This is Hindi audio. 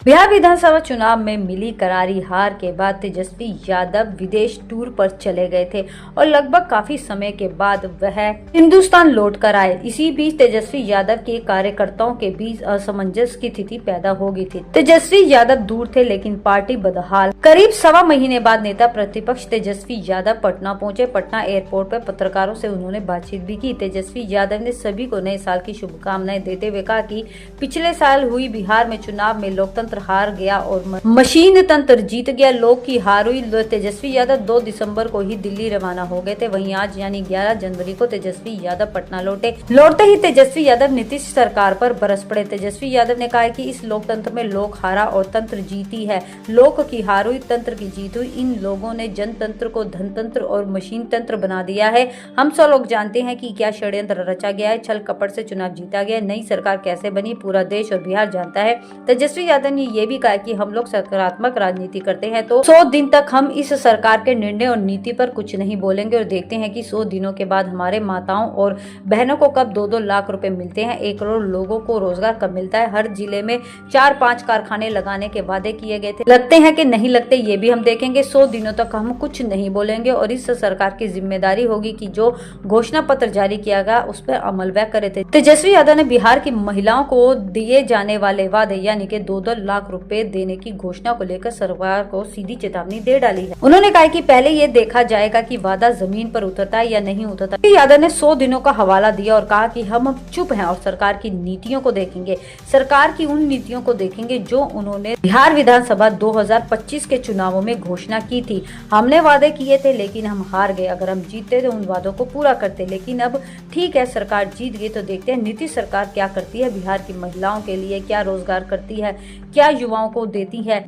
बिहार विधानसभा चुनाव में मिली करारी हार के बाद तेजस्वी यादव विदेश टूर पर चले गए थे और लगभग काफी समय के बाद वह हिंदुस्तान लौट कर आए। इसी बीच तेजस्वी यादव के कार्यकर्ताओं के बीच असमंजस की स्थिति पैदा हो गई थी। तेजस्वी यादव दूर थे लेकिन पार्टी बदहाल। करीब सवा महीने बाद नेता प्रतिपक्ष तेजस्वी यादव पटना पहुंचे। पटना एयरपोर्ट पर पत्रकारों से उन्होंने बातचीत भी की। तेजस्वी यादव ने सभी को नए साल की शुभकामनाएं देते हुए कहा कि पिछले साल हुई बिहार में चुनाव में लोकतंत्र हार गया और मशीन तंत्र जीत गया। लोग की हार हुई। तेजस्वी यादव 2 दिसंबर को ही दिल्ली रवाना हो गए थे। वहीं आज यानी 11 जनवरी को तेजस्वी यादव पटना लौटते ही तेजस्वी यादव नीतीश सरकार पर बरस पड़े। तेजस्वी यादव ने कहा कि इस लोकतंत्र में लोक हारा और तंत्र जीती है। लोक की हार हुई, तंत्र की जीत हुई। इन लोगों ने जनतंत्र को धनतंत्र और मशीन तंत्र बना दिया है। हम सब लोग जानते हैं कि क्या षड्यंत्र रचा गया है। छल कपट से चुनाव जीता गया। नई सरकार कैसे बनी पूरा देश और बिहार जानता है। तेजस्वी यादव ने ये भी कहा कि हम लोग सकारात्मक राजनीति करते हैं तो 100 दिन तक हम इस सरकार के निर्णय और नीति पर कुछ नहीं बोलेंगे और देखते हैं कि 100 दिनों के बाद हमारे माताओं और बहनों को कब 2-2 लाख रुपए मिलते हैं, 1 करोड़ लोगों को रोजगार कब मिलता है। हर जिले में 4-5 कारखाने लगाने के वादे किए गए थे, लगते हैं कि नहीं लगते ये भी हम देखेंगे। 100 दिनों तक हम कुछ नहीं बोलेंगे और इस सरकार की जिम्मेदारी होगी कि जो घोषणा पत्र जारी किया गया उस पर अमल वह करे थे। तेजस्वी यादव ने बिहार की महिलाओं को दिए जाने वाले वादे यानी कि 2-2 लाख रुपए देने की घोषणा को लेकर सरकार को सीधी चेतावनी दे डाली है। उन्होंने कहा कि पहले ये देखा जाएगा कि वादा जमीन पर उतरता है या नहीं उतरता। यादव ने 100 दिनों का हवाला दिया और कहा कि हम चुप हैं और सरकार की नीतियों को देखेंगे। सरकार की उन नीतियों को देखेंगे जो उन्होंने बिहार विधानसभा 2025 के चुनावों में घोषणा की थी। हमने वादे किए थे लेकिन हम हार गए। अगर हम जीतते तो उन वादों को पूरा करते, लेकिन अब ठीक है सरकार जीत गई तो देखते हैं नीतीश सरकार क्या करती है। बिहार की महिलाओं के लिए क्या रोजगार करती है, क्या युवाओं को देती है।